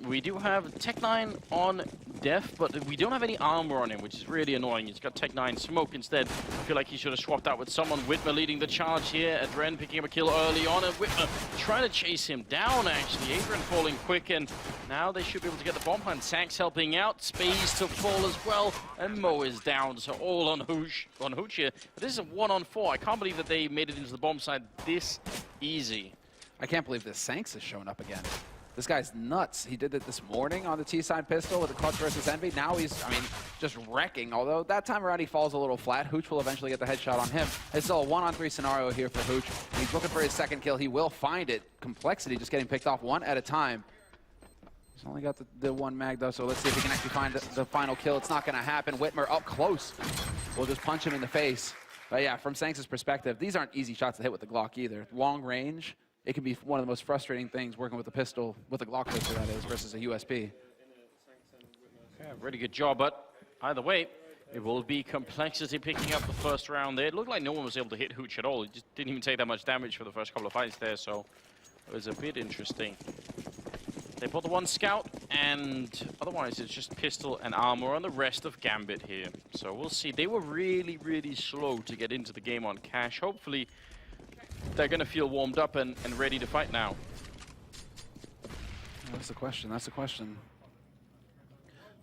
We do have Tech9 on Def, but we don't have any armor on him, which is really annoying. He's got Tech9 smoke instead. I feel like he should have swapped out with someone. Whitmer leading the charge here. Adren picking up a kill early on, and Whitmer trying to chase him down, actually. Adren falling quick, and now they should be able to get the bomb hunt. Sax helping out. Space to fall as well, and Mo is down, so all on Hooch here. But this is a 1-on-4. I can't believe that they made it into the bomb side this easy. I can't believe this Sanks has shown up again. This guy's nuts. He did it this morning on the T-side pistol with the clutch versus Envy. Now he's, I mean, just wrecking. Although that time around he falls a little flat. Hooch will eventually get the headshot on him. It's still a 1-on-3 scenario here for Hooch. He's looking for his second kill. He will find it. Complexity just getting picked off one at a time. He's only got the one mag though, so let's see if he can actually find the final kill. It's not going to happen. Whitmer up close. We'll just punch him in the face. But yeah, from Sanks' perspective, these aren't easy shots to hit with the Glock either. Long range. It can be one of the most frustrating things working with a pistol, with a Glock pistol that is, versus a USP. Yeah, really good job, but either way, it will be Complexity picking up the first round there. It looked like no one was able to hit Hooch at all. He just didn't even take that much damage for the first couple of fights there, so it was a bit interesting. They put the one scout, and otherwise it's just pistol and armor on the rest of Gambit here. So we'll see. They were really, really slow to get into the game on cash. Hopefully, they're going to feel warmed up and ready to fight now. That's the question. That's the question.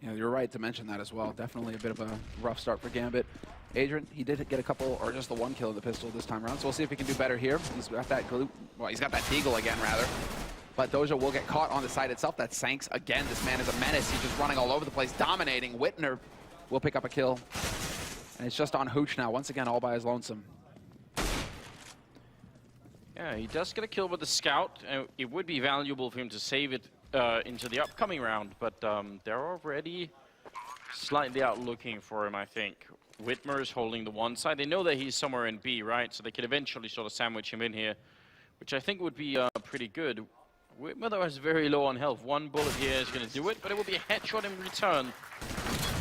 Yeah, you're right to mention that as well. Definitely a bit of a rough start for Gambit. Adrian, he did get a couple, or just the one kill of the pistol this time around, so we'll see if he can do better here. He's got that glue, well, he's got that deagle again, rather. But Doja will get caught on the side itself. That Sanks again. This man is a menace. He's just running all over the place, dominating. Whitner will pick up a kill. And it's just on Hooch now, once again, all by his lonesome. Yeah, he does get a kill with the scout. It would be valuable for him to save it into the upcoming round, but they're already slightly out looking for him, I think. Whitmer is holding the one side. They know that he's somewhere in B, right? So they could eventually sort of sandwich him in here, which I think would be pretty good. Whitmer, though, is very low on health. One bullet here is going to do it, but it will be a headshot in return.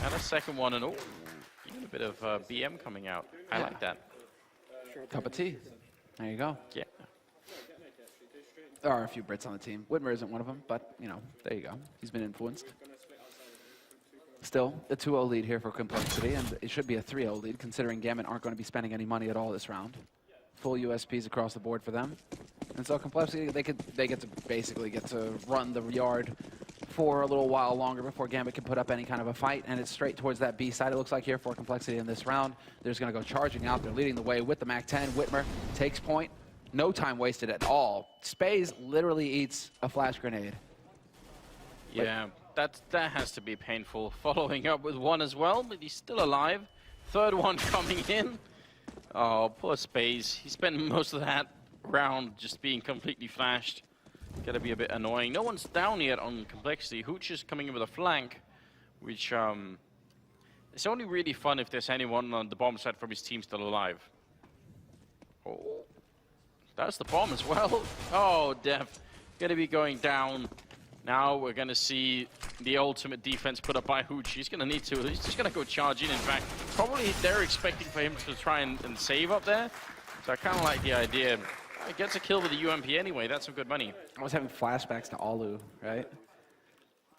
And a second one, and oh, even a bit of BM coming out. I like that. Cup of tea. There you go. Yeah. There are a few Brits on the team. Whitmer isn't one of them, but, you know, there you go. He's been influenced. Still, a 2-0 lead here for Complexity, and it should be a 3-0 lead, considering Gambit aren't going to be spending any money at all this round. Full USPs across the board for them. And so Complexity, they get to basically get to run the yard for a little while longer before Gambit can put up any kind of a fight, and it's straight towards that B side, it looks like, here for Complexity in this round. They're just going to go charging out. They're leading the way with the MAC-10. Whitmer takes point. No time wasted at all. Spaze literally eats a flash grenade. Yeah, that has to be painful. Following up with one as well, but he's still alive. Third one coming in. Oh, poor Spaze. He spent most of that round just being completely flashed. Gotta be a bit annoying. No one's down yet on Complexity. Hooch is coming in with a flank, which it's only really fun if there's anyone on the bomb side from his team still alive. Oh, that's the bomb as well. Oh, Def gonna be going down. Now we're gonna see the ultimate defense put up by Hooch. He's gonna need to. He's just gonna go charge in. In fact, probably they're expecting for him to try and save up there. So I kind of like the idea. He gets a kill with the UMP anyway. That's some good money. I was having flashbacks to Alu, right?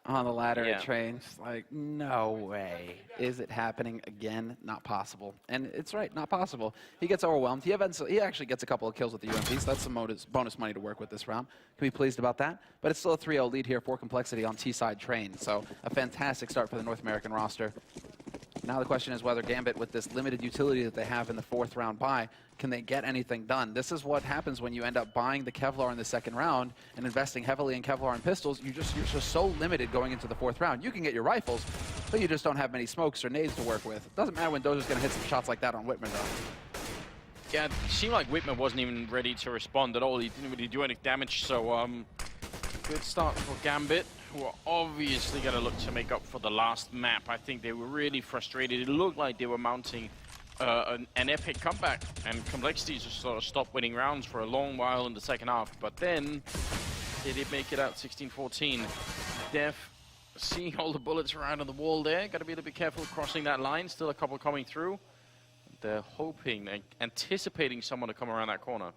On the ladder Yeah. at train. Just like, no way. Is it happening again? Not possible. And it's right, not possible. He gets overwhelmed. He actually gets a couple of kills with the UMP, so that's some bonus money to work with this round. Can be pleased about that. But it's still a 3-0 lead here for Complexity on T-side train. So a fantastic start for the North American roster. Now the question is whether Gambit, with this limited utility that they have in the 4th round bye, can they get anything done? This is what happens when you end up buying the Kevlar in the 2nd round and investing heavily in Kevlar and pistols. You're just so limited going into the 4th round. You can get your rifles, but you just don't have many smokes or nades to work with. Doesn't matter when Doja's going to hit some shots like that on Whitmer, though. Yeah, it seemed like Whitmer wasn't even ready to respond at all. He didn't really do any damage, so good start for Gambit, who are obviously going to look to make up for the last map. I think they were really frustrated. It looked like they were mounting an epic comeback, and Complexity just sort of stopped winning rounds for a long while in the 2nd half. But then they did make it out 16-14. Def seeing all the bullets around on the wall there. Got to be a little bit careful crossing that line. Still a couple coming through. They're hoping, anticipating someone to come around that corner.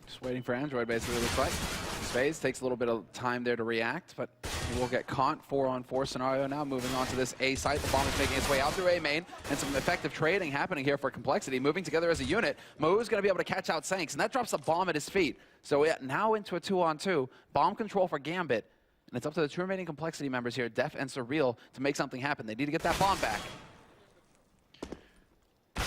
Just waiting for Android, basically, looks like. Space takes a little bit of time there to react, but he will get caught. 4-on-4 scenario now. Moving on to this A site. The bomb is making its way out through A main, and some effective trading happening here for Complexity. Moving together as a unit. Mo's going to be able to catch out Sanks, and that drops the bomb at his feet. So yeah, now into a 2-on-2. Bomb control for Gambit. And it's up to the two remaining Complexity members here, Def and Surreal, to make something happen. They need to get that bomb back. Gonna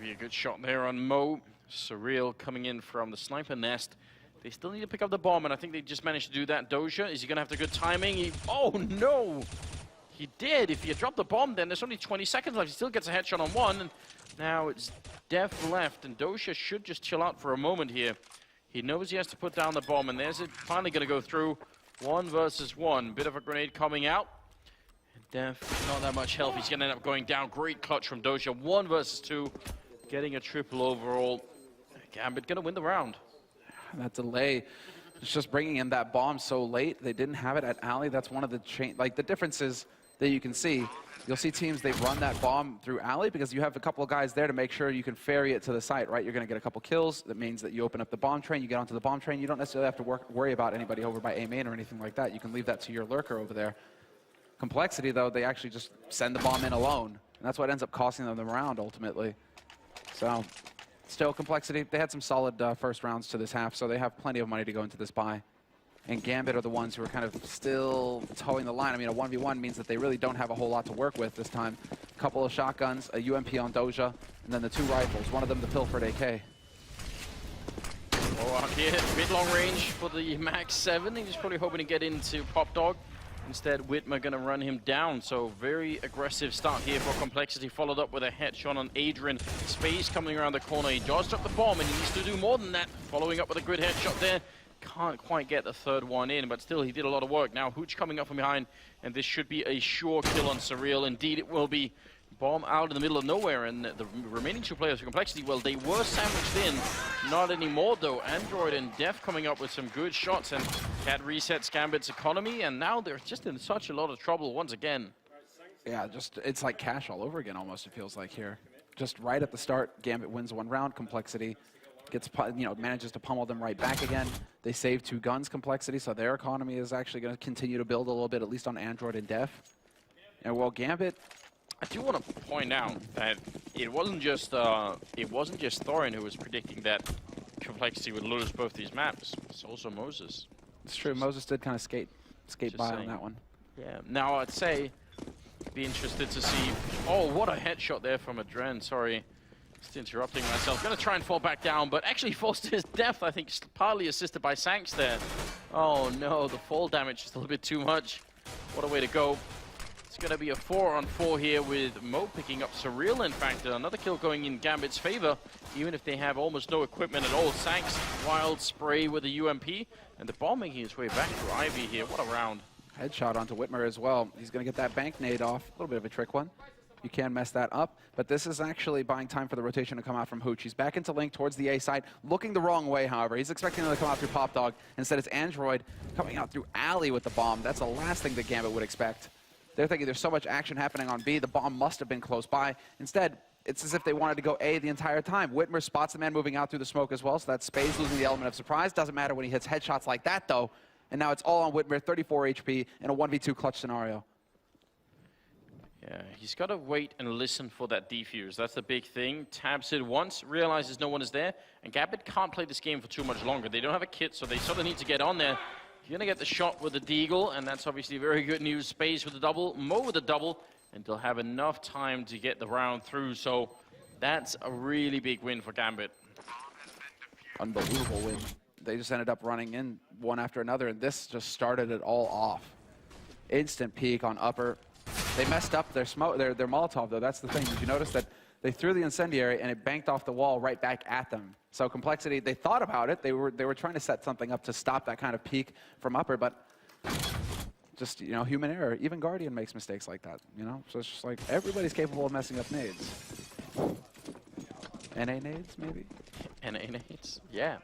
be a good shot there on Mo. Surreal coming in from the sniper nest. They still need to pick up the bomb, and I think they just managed to do that. Doja, is he gonna have the good timing? Oh no! He did. If he had dropped the bomb, then there's only 20 seconds left. He still gets a headshot on one, and now it's Def left, and Doja should just chill out for a moment here. He knows he has to put down the bomb, and there's it finally gonna go through. 1 versus 1. Bit of a grenade coming out. Def, not that much health. He's going to end up going down. Great clutch from Doja. 1 versus 2. Getting a triple overall. Gambit going to win the round. That delay, it's just bringing in that bomb so late. They didn't have it at alley. That's one of the the differences that you can see. You'll see teams, they run that bomb through alley because you have a couple of guys there to make sure you can ferry it to the site, right? You're going to get a couple kills. That means that you open up the bomb train, you get onto the bomb train. You don't necessarily have to worry about anybody over by A main or anything like that. You can leave that to your lurker over there. Complexity, though, they actually just send the bomb in alone. And that's what ends up costing them the round, ultimately. So, still, Complexity, they had some solid first rounds to this half, so they have plenty of money to go into this buy. And Gambit are the ones who are kind of still towing the line. I mean, a 1v1 means that they really don't have a whole lot to work with this time. A couple of shotguns, a UMP on Doja, and then the 2 rifles. One of them the Pilfered AK. Oh, out here, mid-long range for the Max 7. He's probably hoping to get into Pop Dog. Instead, Whitmer going to run him down. So very aggressive start here for Complexity, followed up with a headshot on Adrian. Space coming around the corner. He dodged up the bomb, and he needs to do more than that. Following up with a good headshot there. Can't quite get the third one in, but still he did a lot of work. Now Hooch coming up from behind, and this should be a sure kill on Surreal. Indeed it will be. Bomb out in the middle of nowhere, and the remaining 2 players for Complexity, well, they were sandwiched in. Not anymore though. Android and Def coming up with some good shots, and Cat resets Gambit's economy, and now they're just in such a lot of trouble once again. Yeah, just it's like cash all over again almost, it feels like here. Just right at the start, Gambit wins 1 round. Complexity gets, manages to pummel them right back again. They save 2 guns, Complexity, so their economy is actually going to continue to build a little bit, at least on Android and Def. And well, Gambit, I do want to point out that it wasn't just Thorin who was predicting that Complexity would lose both these maps. It's also Moses. It's true. Moses did kind of skate by on that one. Yeah. Now I'd say be interested to see. Oh, what a headshot there from Adren. Sorry, just interrupting myself. Gonna try and fall back down, but actually falls to his death. I think partly assisted by Sanks there. Oh no, the fall damage is a little bit too much. What a way to go. It's going to be a 4-on-4 here with Mo picking up Surreal. In fact, another kill going in Gambit's favor, even if they have almost no equipment at all. Sanks, wild spray with a UMP, and the ball making its way back to Ivy here. What a round. Headshot onto Whitmer as well. He's going to get that bank nade off. A little bit of a trick one. You can mess that up, but this is actually buying time for the rotation to come out from Hooch. He's back into Link towards the A side, looking the wrong way, however. He's expecting them to come out through Pop Dog. Instead, it's Android coming out through Alley with the bomb. That's the last thing that Gambit would expect. They're thinking there's so much action happening on B, the bomb must have been close by. Instead, it's as if they wanted to go A the entire time. Whitmer spots the man moving out through the smoke as well, so that's Space losing the element of surprise. Doesn't matter when he hits headshots like that, though. And now it's all on Whitmer, 34 HP in a 1v2 clutch scenario. Yeah, he's got to wait and listen for that defuse. That's the big thing. Tabs it once, realizes no one is there, and Gambit can't play this game for too much longer. They don't have a kit, so they sort of need to get on there. You're going to get the shot with the Deagle, and that's obviously very good news. Space with the double, Mo with the double, and they'll have enough time to get the round through. So that's a really big win for Gambit. Unbelievable win. They just ended up running in one after another, and this just started it all off. Instant peek on upper. They messed up their Molotov, though. That's the thing. Did you notice that they threw the incendiary, and it banked off the wall right back at them? So Complexity, they thought about it. They were trying to set something up to stop that kind of peek from upper, but just, human error. Even Guardian makes mistakes like that, So it's just like everybody's capable of messing up nades. NA nades, maybe? NA nades, yeah.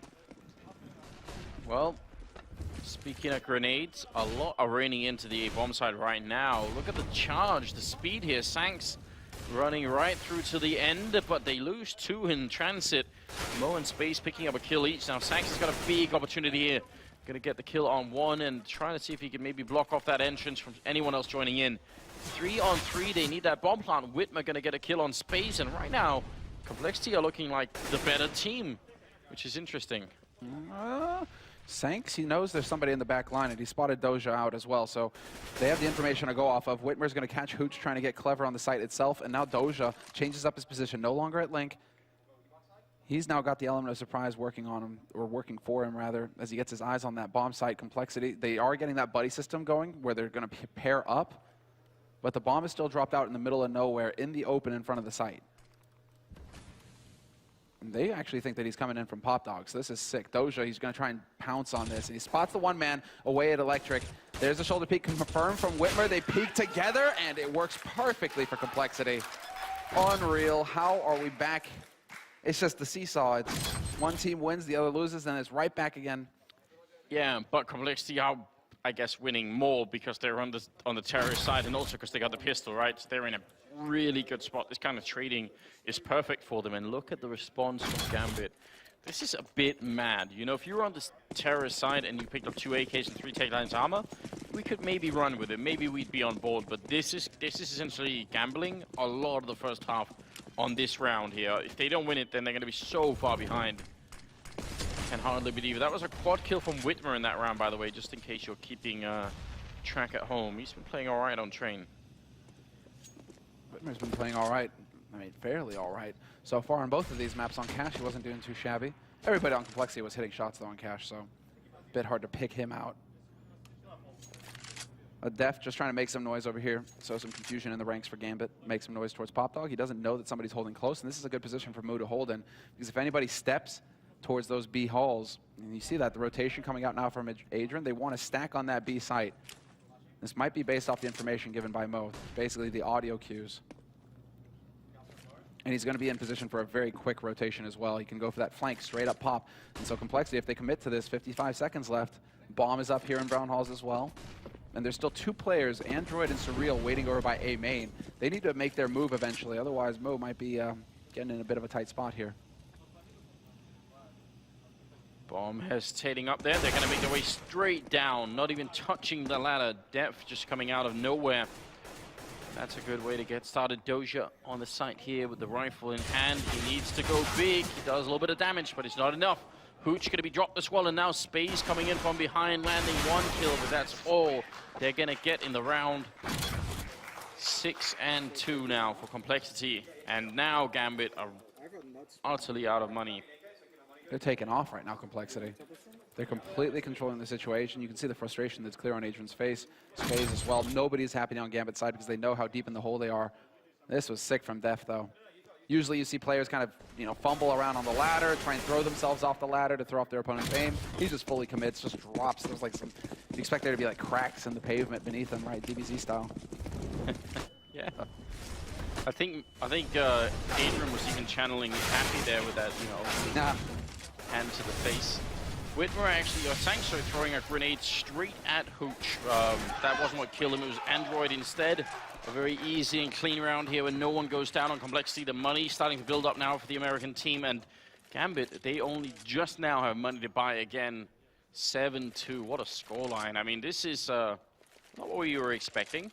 Well, speaking of grenades, a lot are raining into the A-bomb side right now. Look at the charge, the speed here. Sanks running right through to the end, but they lose 2 in transit. Mo and Space picking up a kill each. Now Sanks has got a big opportunity here Gonna get the kill on one and trying to see if he can maybe block off that entrance from anyone else joining in. 3 on 3, they need that bomb plant. Whitmer gonna get a kill on Space, and right now, Complexity are looking like the better team, which is interesting. Sanks, he knows there's somebody in the back line, and he spotted Doja out as well, so they have the information to go off of. Whitmer's going to catch Hooch trying to get clever on the site itself, and now Doja changes up his position, no longer at Link. He's now got the element of surprise working on him, or working for him, rather, as he gets his eyes on that bomb site. Complexity, they are getting that buddy system going, where they're going to pair up, but the bomb is still dropped out in the middle of nowhere, in the open in front of the site. They actually think that he's coming in from Pop Dog, so this is sick. Doja, he's going to try and pounce on this, and he spots the one man away at Electric. There's a shoulder peek confirmed from Whitmer. They peek together, and it works perfectly for Complexity. Unreal. How are we back? It's just the seesaw. It's one team wins, the other loses, and it's right back again. Yeah, but Complexity are, I guess, winning more because they're on the terrorist side, and also because they got the pistol, right? So they're in a really good spot. This kind of trading is perfect for them, and look at the response from Gambit. This is a bit mad. You know, if you were on this terrorist side and you picked up 2 AKs and 3 takelines armor, we could maybe run with it. Maybe we'd be on board, but this is essentially gambling a lot of the first half on this round here. If they don't win it, then they're going to be so far behind. Can hardly believe it. That was a quad kill from Whitmer in that round, by the way, just in case you're keeping track at home. He's been playing all right on Train. Whitmer's been playing all right. I mean, fairly all right. So far on both of these maps on Cash, he wasn't doing too shabby. Everybody on Complexity was hitting shots, though, on Cash, so a bit hard to pick him out. Def just trying to make some noise over here, so some confusion in the ranks for Gambit. Make some noise towards Pop Dog. He doesn't know that somebody's holding close, and this is a good position for Moo to hold in, because if anybody steps towards those B halls, and you see that, the rotation coming out now from Adrian, they want to stack on that B site. This might be based off the information given by Mo, basically the audio cues. And he's going to be in position for a very quick rotation as well. He can go for that flank, straight up pop. And so Complexity, if they commit to this, 55 seconds left. Bomb is up here in Brown Halls as well. And there's still 2 players, Android and Surreal, waiting over by A main. They need to make their move eventually, otherwise Mo might be getting in a bit of a tight spot here. Bomb hesitating up there. They're going to make their way straight down, not even touching the ladder. Depth just coming out of nowhere. That's a good way to get started. Doja on the site here with the rifle in hand. He needs to go big. He does a little bit of damage, but it's not enough. Hooch going to be dropped as well, and now Space coming in from behind, landing 1 kill, but that's all they're going to get in the round. 6 and 2 now for Complexity, and now Gambit are utterly out of money. They're taking off right now, Complexity. They're completely controlling the situation. You can see the frustration that's clear on Adrian's face. Space as well. Nobody's happy on Gambit's side because they know how deep in the hole they are. This was sick from Def, though. Usually you see players kind of, you know, fumble around on the ladder, try and throw themselves off the ladder to throw off their opponent's aim. He just fully commits, just drops. There's like some, you expect there to be like cracks in the pavement beneath him, right? DBZ style. Yeah. I think Adrian was even channeling Happy there with that, you know, hand to the face. Whitmer actually, Sanks are throwing a grenade straight at Hooch. That wasn't what killed him, it was Android instead. A very easy and clean round here when no one goes down on Complexity. The money starting to build up now for the American team, and Gambit, they only just now have money to buy again. 7-2, what a scoreline. I mean, this is not what we were expecting.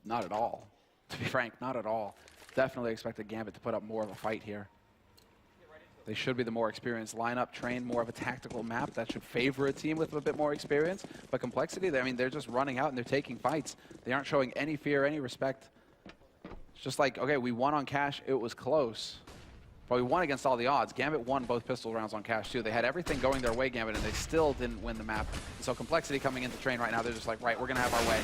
Not at all. To be frank, not at all. Definitely expected Gambit to put up more of a fight here. They should be the more experienced lineup, trained more of a tactical map that should favor a team with a bit more experience. But Complexity, I mean, they're just running out and they're taking fights. They aren't showing any fear, any respect. It's just like, okay, we won on Cash, it was close. But we won against all the odds. Gambit won both pistol rounds on Cash too. They had everything going their way, Gambit, and they still didn't win the map. And so Complexity coming into Train right now, they're just like, right, we're gonna have our way.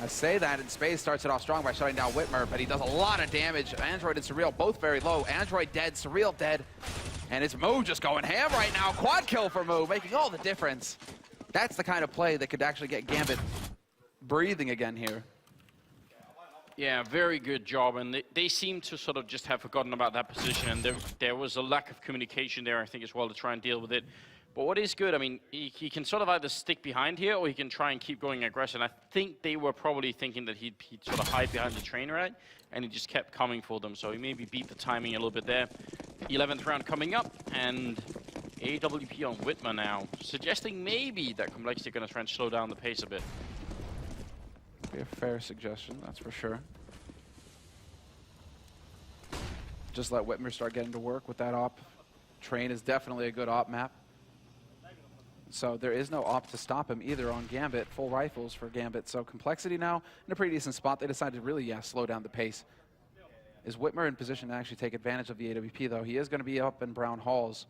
I say that, and Space starts it off strong by shutting down Whitmer, but he does a lot of damage. Android and Surreal both very low. Android dead, Surreal dead. And it's Moo just going ham right now. Quad kill for Moo, making all the difference. That's the kind of play that could actually get Gambit breathing again here. Yeah, very good job. And they seem to sort of just have forgotten about that position. And there was a lack of communication there, I think, as well, to try and deal with it. But what is good, I mean, he can sort of either stick behind here or he can try and keep going aggressive. And I think they were probably thinking that he'd sort of hide behind the train, right? And he just kept coming for them. So he maybe beat the timing a little bit there. 11th round coming up, and AWP on Whitmer now, suggesting maybe that Complexity are going to try and slow down the pace a bit. Be a fair suggestion, that's for sure. Just let Whitmer start getting to work with that op. Train is definitely a good op map. So there is no op to stop him either on Gambit. Full rifles for Gambit. So Complexity now in a pretty decent spot. They decided to really, slow down the pace. Is Whitmer in position to actually take advantage of the AWP, though? He is going to be up in Brown Halls.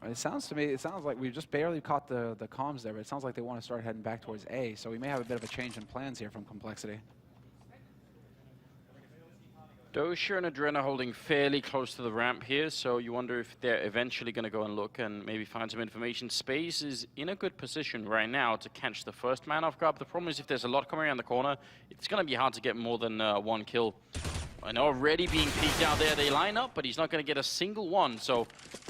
It sounds to me, it sounds like we just barely caught the comms there, but it sounds like they want to start heading back towards A. So we may have a bit of a change in plans here from Complexity. Doja and Adren are holding fairly close to the ramp here, so you wonder if they're eventually going to go and look and maybe find some information. Space is in a good position right now to catch the first man off guard. The problem is if there's a lot coming around the corner, it's going to be hard to get more than one kill. And already being peeked out there, they line up, but he's not going to get a single one. So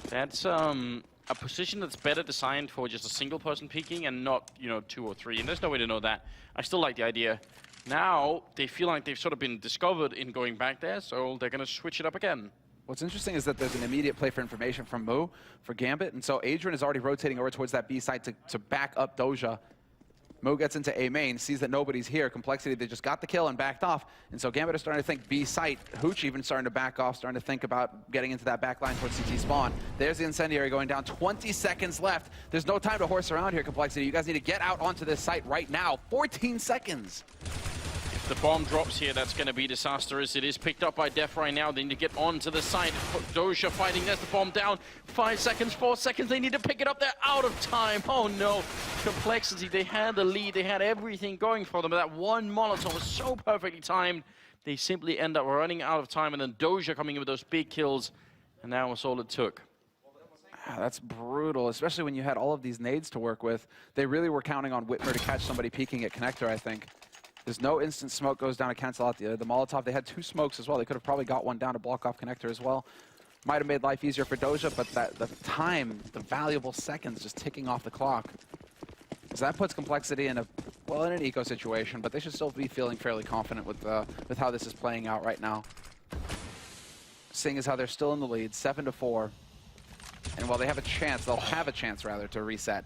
that's a position that's better designed for just a single person peeking and not, 2 or 3. And there's no way to know that. I still like the idea. Now, they feel like they've sort of been discovered in going back there, so they're going to switch it up again. What's interesting is that there's an immediate play for information from Mu for Gambit, and so Adrian is already rotating over towards that B site to back up Doja. Mu gets into A main, sees that nobody's here. Complexity, they just got the kill and backed off, and so Gambit is starting to think B site. Hooch even starting to back off, starting to think about getting into that back line towards CT spawn. There's the incendiary going down, 20 seconds left. There's no time to horse around here, Complexity. You guys need to get out onto this site right now. 14 seconds. The bomb drops here, that's going to be disastrous. It is picked up by Def right now. They need to get onto the site. Doja fighting, there's the bomb down. 5 seconds, 4 seconds, they need to pick it up. They're out of time. Oh no. Complexity, they had the lead, they had everything going for them. But that one Molotov was so perfectly timed. They simply end up running out of time, and then Doja coming in with those big kills. And that was all it took. That's brutal, especially when you had all of these nades to work with. They really were counting on Whitmer to catch somebody peeking at Connector, I think. There's no instant smoke goes down to cancel out the Molotov. They had 2 smokes as well. They could have probably got one down to block off Connector as well. Might have made life easier for Doja, but the time, the valuable seconds just ticking off the clock. So that puts Complexity in an eco situation, but they should still be feeling fairly confident with how this is playing out right now. Seeing as how they're still in the lead, 7-4. And while they have a chance, they'll have a chance rather to reset.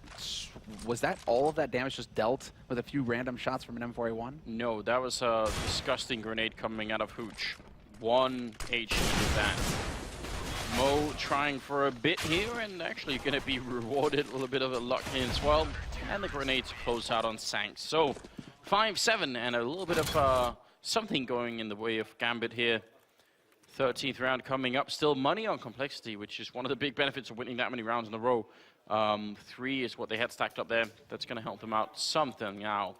Was that all of that damage just dealt with a few random shots from an M4A1? No, that was a disgusting grenade coming out of Hooch. 1 HP with that. Mo trying for a bit here and actually going to be rewarded with a bit of a luck here as well. And the grenades close out on Sanks. So 5-7 and a little bit of something going in the way of Gambit here. 13th round coming up. Still money on Complexity, which is one of the big benefits of winning that many rounds in a row. 3 is what they had stacked up there. That's going to help them out something now.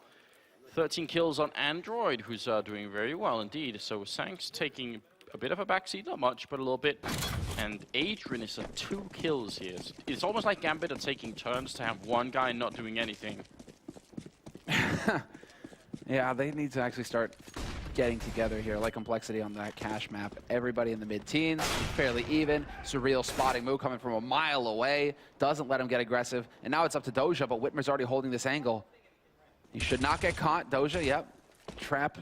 13 kills on Android, who's doing very well indeed. So Sanks taking a bit of a backseat, not much, but a little bit. And Adrian is at 2 kills here. It's almost like Gambit are taking turns to have one guy not doing anything. Yeah, they need to actually start getting together here, like Complexity on that cash map. Everybody in the mid-teens, fairly even. Surreal spotting move coming from a mile away. Doesn't let him get aggressive. And now it's up to Doja, but Whitmer's already holding this angle. He should not get caught. Doja, yep. Trap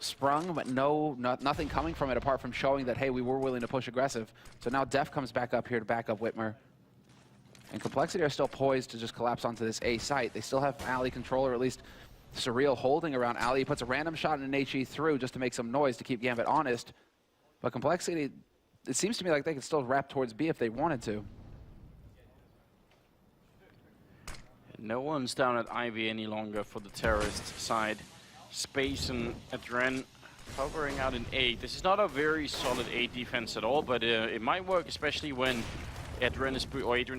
sprung, but nothing coming from it apart from showing that, hey, we were willing to push aggressive. So now Def comes back up here to back up Whitmer. And Complexity are still poised to just collapse onto this A site. They still have alley control, or at least Surreal holding around alley. He puts a random shot and an HE through just to make some noise to keep Gambit honest. But Complexity, it seems to me like they could still wrap towards B if they wanted to. No one's down at Ivy any longer for the terrorist side. Space and Adren hovering out in A. This is not a very solid A defense at all, but it might work, especially when Adrian is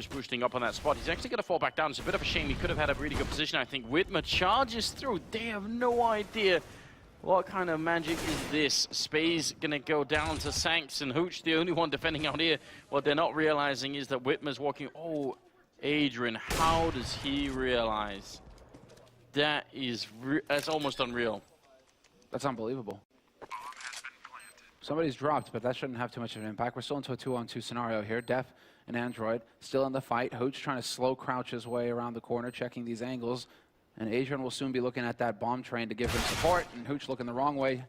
boosting up on that spot. He's actually going to fall back down. It's a bit of a shame. He could have had a really good position, I think. Whitmer charges through. They have no idea what kind of magic is this. Space going to go down to Sanks and Hooch, the only one defending out here. What they're not realizing is that Whitmer's walking. Oh, Adrian, how does he realize? That is that's almost unreal. That's unbelievable. Somebody's dropped, but that shouldn't have too much of an impact. We're still into a 2-on-2 scenario here. Def and Android still in the fight. Hooch trying to slow crouch his way around the corner, checking these angles. And Adrian will soon be looking at that bomb train to give him support. And Hooch looking the wrong way.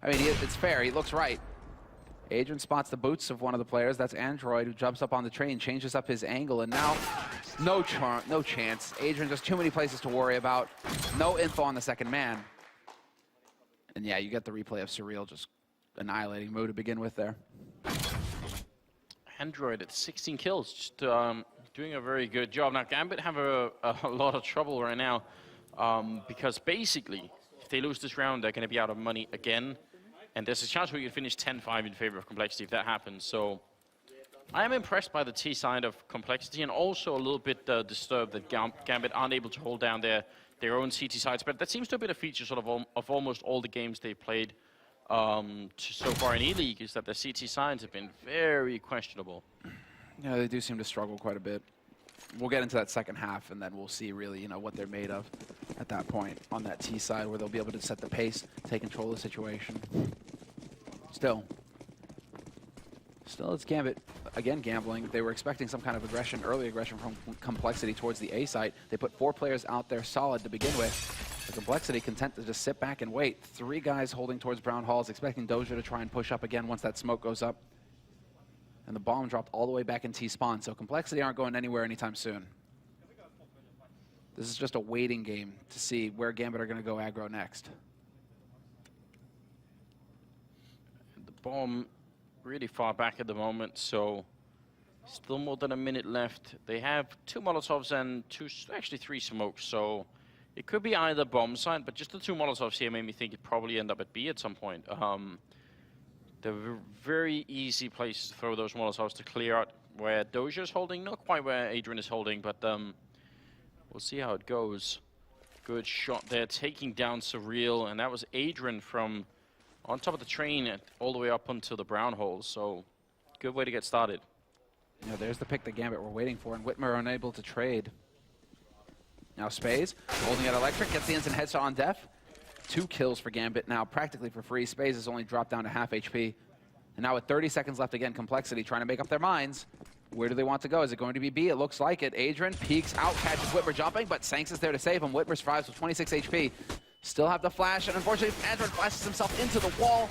I mean, it's fair. He looks right. Adrian spots the boots of one of the players. That's Android, who jumps up on the train, changes up his angle, and now no chance. Adrian, just too many places to worry about. No info on the second man. And yeah, you get the replay of Surreal just annihilating Moo to begin with there. Android at 16 kills, just doing a very good job. Now, Gambit have a lot of trouble right now because basically, if they lose this round, they're going to be out of money again. And there's a chance we could finish 10-5 in favor of Complexity if that happens. So I am impressed by the T side of Complexity, and also a little bit disturbed that Gambit aren't able to hold down their own CT sides. But that seems to have been a feature sort of almost all the games they've played so far in E-League, is that the CT sides have been very questionable. Yeah, they do seem to struggle quite a bit. We'll get into that second half, and then we'll see really, what they're made of at that point on that T side, where they'll be able to set the pace, take control of the situation. Still, it's Gambit, again, gambling. They were expecting some kind of aggression, early aggression from Complexity towards the A site. They put 4 players out there solid to begin with. The Complexity content to just sit back and wait. 3 guys holding towards Brown Halls, expecting Doja to try and push up again once that smoke goes up. And the bomb dropped all the way back in T-spawn, so Complexity aren't going anywhere anytime soon. This is just a waiting game to see where Gambit are going to go aggro next. The bomb really far back at the moment, so still more than a minute left. They have 2 Molotovs and 3 smokes, so it could be either bomb site, but just the 2 Molotovs here made me think it'd probably end up at B at some point. They're very easy places to throw those Molotovs to clear out where Doja's holding, not quite where Adrian is holding, but we'll see how it goes. Good shot there, taking down Surreal, and that was Adrian from on top of the train all the way up onto the brown hole, so good way to get started. Yeah, there's the pick that Gambit were waiting for, and Whitmer unable to trade. Now Spaze, holding at Electric, gets the instant headshot on Def. 2 kills for Gambit now, practically for free. Spaze has only dropped down to half HP. And now with 30 seconds left again, Complexity trying to make up their minds. Where do they want to go? Is it going to be B? It looks like it. Adrian peeks out, catches Whitmer jumping, but Sanks is there to save him. Whitmer survives with 26 HP. Still have the flash, and unfortunately, Android flashes himself into the wall.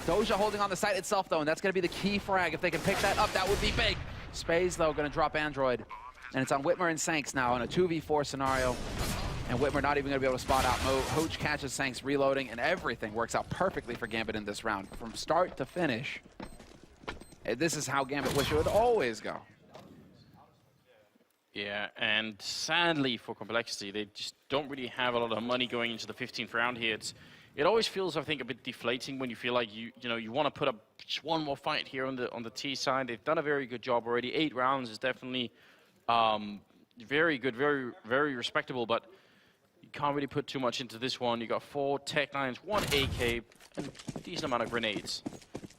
Doja holding on the site itself, though, and that's going to be the key frag. If they can pick that up, that would be big. Spaze, though, going to drop Android. And it's on Whitmer and Sanks now in a 2v4 scenario. And Whitmer not even going to be able to spot out Mo. Hooch catches Sanks reloading, and everything works out perfectly for Gambit in this round. From start to finish, this is how Gambit wish it would always go. Yeah, and sadly for Complexity, they just don't really have a lot of money going into the 15th round here. It always feels, I think, a bit deflating when you feel like you want to put up just one more fight here on the T side. They've done a very good job already. 8 rounds is definitely very good, very, very respectable, but you can't really put too much into this one. You got 4 Tech-9s, 1 AK, and a decent amount of grenades.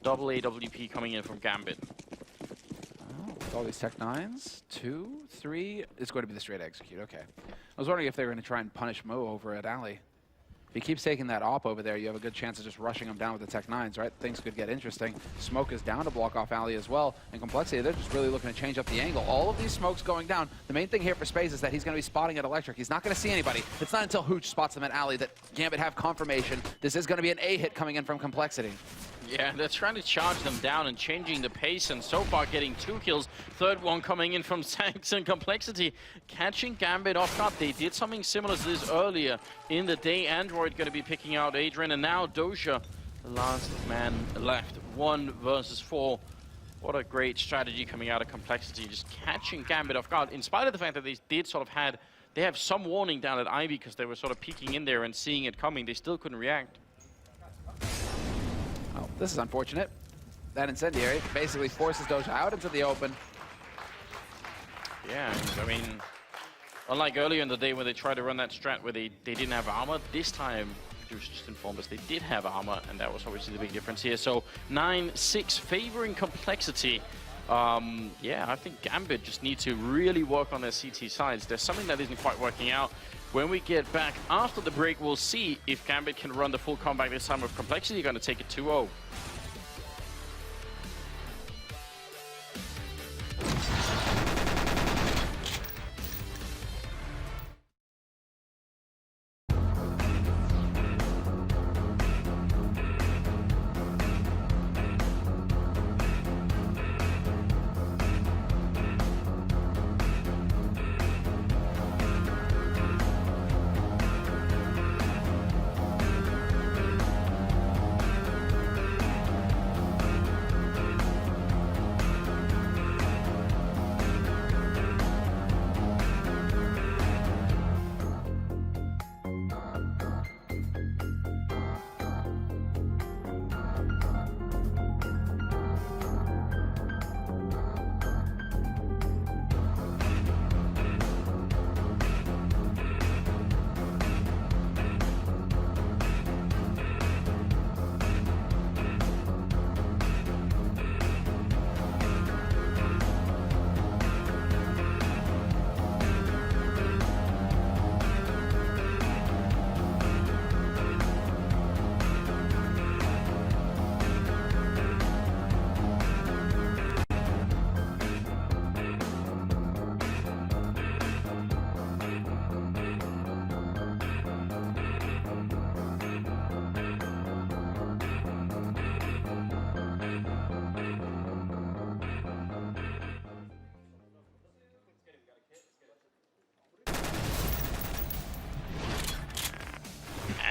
Double AWP coming in from Gambit. Oh, with all these Tech-9s, 2, 3, it's going to be the straight execute, okay. I was wondering if they were going to try and punish Mo over at Alley. If he keeps taking that op over there, you have a good chance of just rushing him down with the Tech-9s, right? Things could get interesting. Smoke is down to block off Alley as well. And Complexity, they're just really looking to change up the angle. All of these smokes going down. The main thing here for Spaze is that he's going to be spotting at Electric. He's not going to see anybody. It's not until Hooch spots them at Alley that Gambit have confirmation. This is going to be an A hit coming in from Complexity. Yeah, they're trying to charge them down and changing the pace, and so far getting 2 kills. Third one coming in from Sanks and Complexity, catching Gambit off guard. They did something similar to this earlier in the day. Android going to be picking out Adrian, and now Doja, the last man left. 1 versus 4. What a great strategy coming out of Complexity, just catching Gambit off guard. In spite of the fact that they did sort of they have some warning down at Ivy because they were sort of peeking in there and seeing it coming. They still couldn't react. Oh, this is unfortunate. That incendiary basically forces Doja out into the open. Yeah, I mean, unlike earlier in the day when they tried to run that strat where they didn't have armor, this time, Producer just informed us they did have armor, and that was obviously the big difference here. So 9-6 favoring Complexity. Yeah, I think Gambit just need to really work on their CT sides. There's something that isn't quite working out. When we get back after the break, we'll see if Gambit can run the full comeback this time with Complexity. Going to take it 2-0.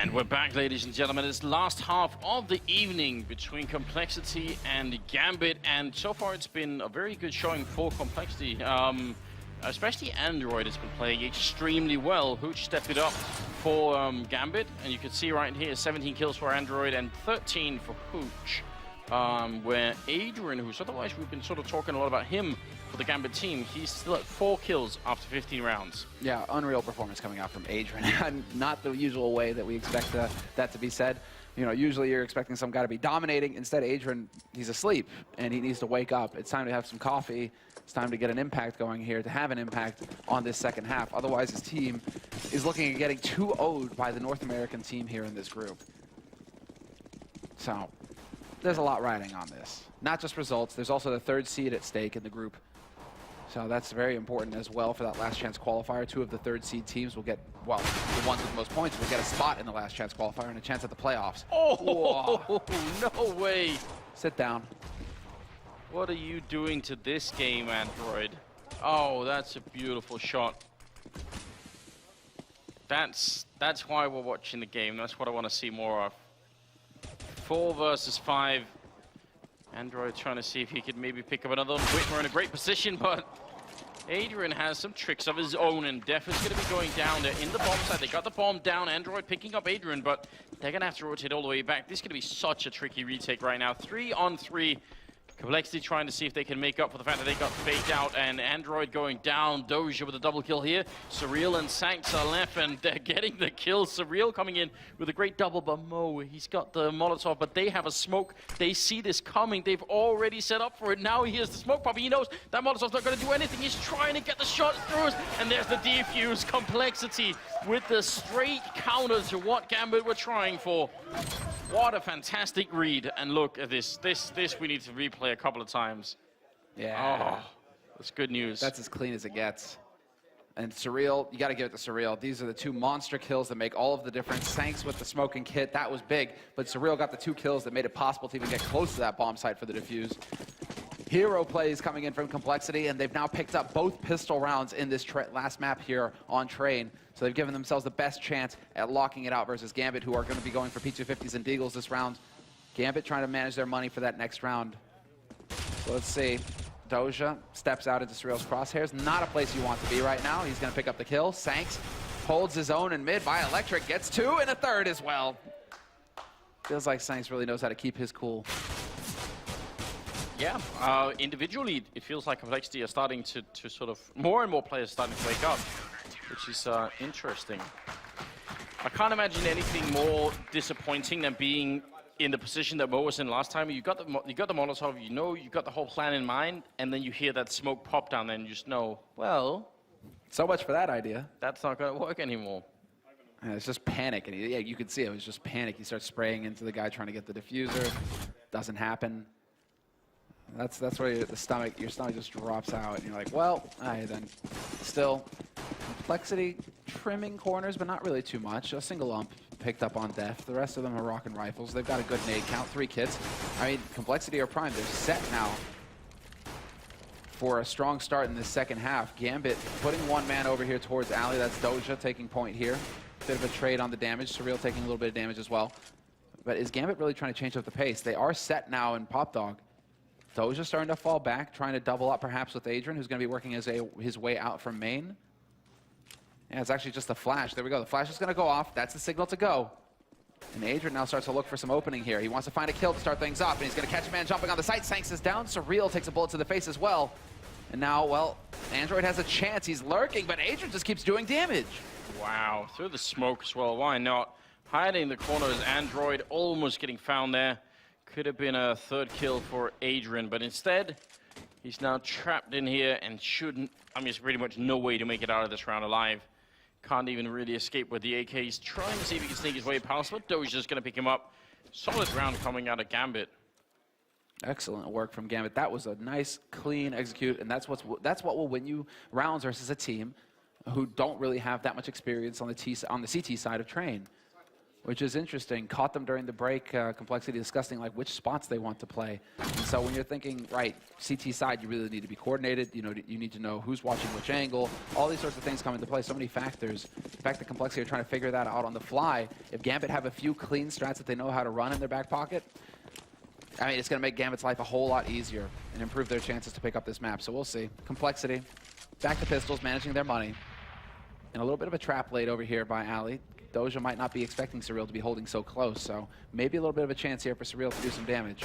And we're back, ladies and gentlemen. It's last half of the evening between Complexity and Gambit, and so far it's been a very good showing for Complexity. Especially Android has been playing extremely well. Hooch stepped it up for Gambit, and you can see right here 17 kills for Android and 13 for Hooch. Where Adrian, who's otherwise we've been sort of talking a lot about him for the Gambit team, he's still at 4 kills after 15 rounds. Yeah, unreal performance coming out from Adrian. Not the usual way that we expect that to be said. You know, usually you're expecting some guy to be dominating. Instead, Adrian, he's asleep, and he needs to wake up. It's time to have some coffee. It's time to get an impact going here, to have an impact on this second half. Otherwise, his team is looking at getting 2-0'd by the North American team here in this group. So there's a lot riding on this. Not just results, there's also the 3rd seed at stake in the group. So that's very important as well for that last chance qualifier. 2 of the 3rd seed teams will get, well, the ones with the most points will get a spot in the last chance qualifier and a chance at the playoffs. Oh, no way. Sit down. What are you doing to this game, Android? Oh, that's a beautiful shot. That's why we're watching the game. That's what I want to see more of. 4 versus 5. Android trying to see if he could maybe pick up another one. Whitmer in a great position, but Adrian has some tricks of his own, and Def is going to be going down there in the bomb side. They got the bomb down. Android picking up Adrian, but they're going to have to rotate all the way back. This is going to be such a tricky retake right now. 3-on-3. Complexity trying to see if they can make up for the fact that they got faked out, and Android going down. Doja with a double kill here. Surreal and Sanks are left, and they're getting the kill. Surreal coming in with a great double, but Mo, he's got the Molotov, but they have a smoke. They see this coming. They've already set up for it. Now he hears the smoke pop. He knows that Molotov's not going to do anything. He's trying to get the shot through, and there's the defuse. Complexity with the straight counter to what Gambit were trying for. What a fantastic read, and look at this. This we need to replay a couple of times. Yeah. Oh, that's good news. That's as clean as it gets. And Surreal, you got to give it to Surreal. These are the 2 monster kills that make all of the difference. Sanks with the smoking kit, that was big, but Surreal got the 2 kills that made it possible to even get close to that bomb site for the defuse. Hero plays coming in from Complexity, and they've now picked up both pistol rounds in this last map here on Train. So they've given themselves the best chance at locking it out versus Gambit, who are going to be going for P250s and Deagles this round. Gambit trying to manage their money for that next round. So let's see. Doja steps out into Surreal's crosshairs. Not a place you want to be right now. He's going to pick up the kill. Sanks holds his own in mid. By Electric gets 2 and a 3rd as well. Feels like Sanks really knows how to keep his cool. Yeah, individually, it feels like Complexity are starting to sort of, more and more players starting to wake up, which is interesting. I can't imagine anything more disappointing than being in the position that Mo was in last time. You got the Molotov, you know, you got the whole plan in mind, and then you hear that smoke pop down there and you just know, well, so much for that idea. That's not going to work anymore. And it's just panic, and yeah, you could see it was just panic. He starts spraying into the guy trying to get the diffuser. Doesn't happen. That's where your stomach just drops out, and you're like, well, then. Still, Complexity trimming corners, but not really too much. A single ump picked up on Def. The rest of them are rocking rifles. They've got a good nade count, 3 kits. I mean, Complexity are prime. They're set now for a strong start in this second half. Gambit putting 1 man over here towards Alley. That's Doja taking point here. Bit of a trade on the damage. Surreal taking a little bit of damage as well. But is Gambit really trying to change up the pace? They are set now in Pop Dog. Doja starting to fall back, trying to double up perhaps with Adrian, who's going to be working his way out from main. Yeah, it's actually just a flash. There we go. The flash is going to go off. That's the signal to go. And Adrian now starts to look for some opening here. He wants to find a kill to start things off, and he's going to catch a man jumping on the site. Sanks is down. Surreal takes a bullet to the face as well. And now, well, Android has a chance. He's lurking, but Adrian just keeps doing damage. Wow, through the smoke as well. Why not? Hiding in the corner is Android, almost getting found there. Could have been a 3rd kill for Adrian, but instead, he's now trapped in here and shouldn't. I mean, there's pretty much no way to make it out of this round alive. Can't even really escape with the AK. He's trying to see if he can sneak his way past, but Doja's just going to pick him up. Solid round coming out of Gambit. Excellent work from Gambit. That was a nice, clean execute, and that's what will win you rounds versus a team who don't really have that much experience on the CT side of Train. which is interesting. Caught them during the break, Complexity discussing like which spots they want to play. And so when you're thinking, right, CT side, you really need to be coordinated. You know, you need to know who's watching which angle. All these sorts of things come into play. So many factors. The fact that Complexity are trying to figure that out on the fly. If Gambit have a few clean strats that they know how to run in their back pocket, I mean, it's going to make Gambit's life a whole lot easier and improve their chances to pick up this map. So we'll see. Complexity, back to pistols, managing their money. And a little bit of a trap laid over here by Ali. Doja might not be expecting Surreal to be holding so close, so maybe a little bit of a chance here for Surreal to do some damage.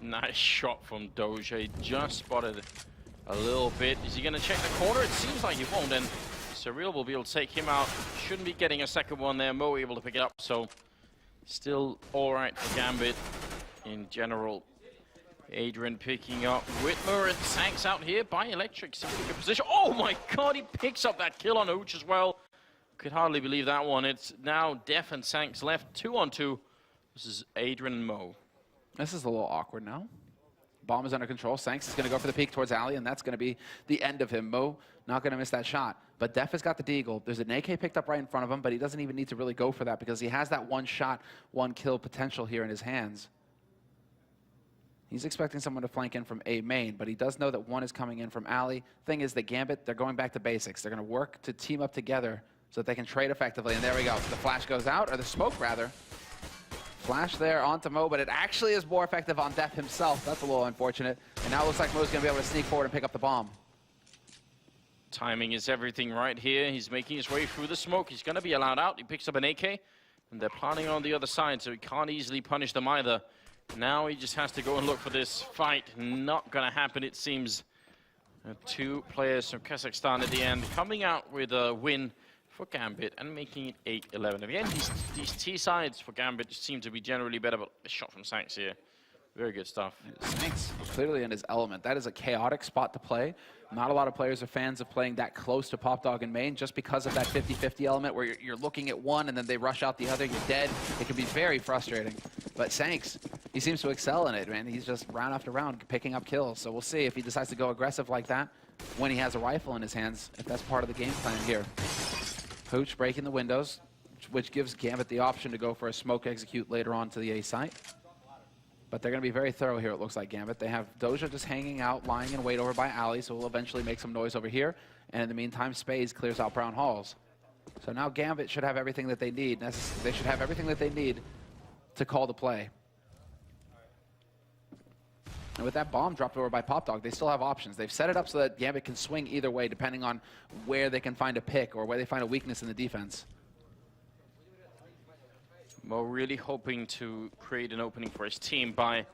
Nice shot from Doja. He just spotted a little bit. Is he going to check the corner? It seems like he won't, and Surreal will be able to take him out. Shouldn't be getting a second one there. Mo able to pick it up, so still all right for Gambit in general. Adrian picking up Whitmer, and Sanks out here by Electric. Seems in a good position. Oh my god, he picks up that kill on Ooch as well. Could hardly believe that one. It's now Def and Sanks left 2-on-2. This is Adrian and Mo. This is a little awkward now. Bomb is under control. Sanks is going to go for the peek towards Ali, and that's going to be the end of him. Mo not going to miss that shot. But Def has got the deagle. There's an AK picked up right in front of him, but he doesn't even need to really go for that because he has that one shot, one kill potential here in his hands. He's expecting someone to flank in from A main, but he does know that one is coming in from Ali. Thing is that Gambit, they're going back to basics. They're going to work to team up together so that they can trade effectively. And there we go. The flash goes out, or the smoke rather. Flash there onto Mo, but it actually is more effective on Def himself. That's a little unfortunate. And now it looks like Mo's going to be able to sneak forward and pick up the bomb. Timing is everything right here. He's making his way through the smoke. He's going to be allowed out. He picks up an AK, and they're planning on the other side, so he can't easily punish them either. Now he just has to go and look for this fight. Not going to happen, it seems. Two players from Kazakhstan at the end coming out with a win for Gambit and making it 8-11. Again, these T sides for Gambit just seem to be generally better, but a shot from Sanks here. Very good stuff. Sanks clearly in his element. That is a chaotic spot to play. Not a lot of players are fans of playing that close to Pop Dog and main just because of that 50-50 element where you're looking at one and then they rush out the other, you're dead. It can be very frustrating. But Sanks, he seems to excel in it, man. He's just round after round picking up kills. So we'll see if he decides to go aggressive like that when he has a rifle in his hands, if that's part of the game plan here. Pooch breaking the windows, which gives Gambit the option to go for a smoke execute later on to the A site. But they're going to be very thorough here, it looks like, Gambit. They have Doja just hanging out, lying in wait over by Ali, so we'll eventually make some noise over here. And in the meantime, Spades clears out Brown Halls. So now Gambit should have everything that they need. They should have everything that they need to call the play. And with that bomb dropped over by Pop Dog, they still have options. They've set it up so that Gambit can swing either way, depending on where they can find a pick or where they find a weakness in the defense. Mo really hoping to create an opening for his team by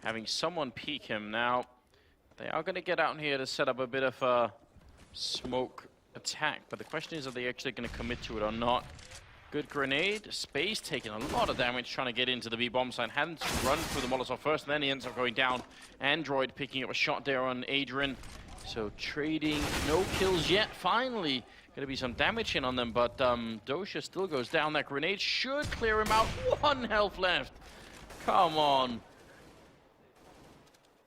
having someone peek him. Now, they are going to get out here to set up a bit of a smoke attack, but the question is, are they actually going to commit to it or not? Good grenade. Space taking a lot of damage trying to get into the B-bomb site. Had to run through the Molotov first, and then he ends up going down. Android picking up a shot there on Adrian. So trading, no kills yet. Finally, going to be some damage in on them, but Doja still goes down. That grenade should clear him out. 1 health left. Come on.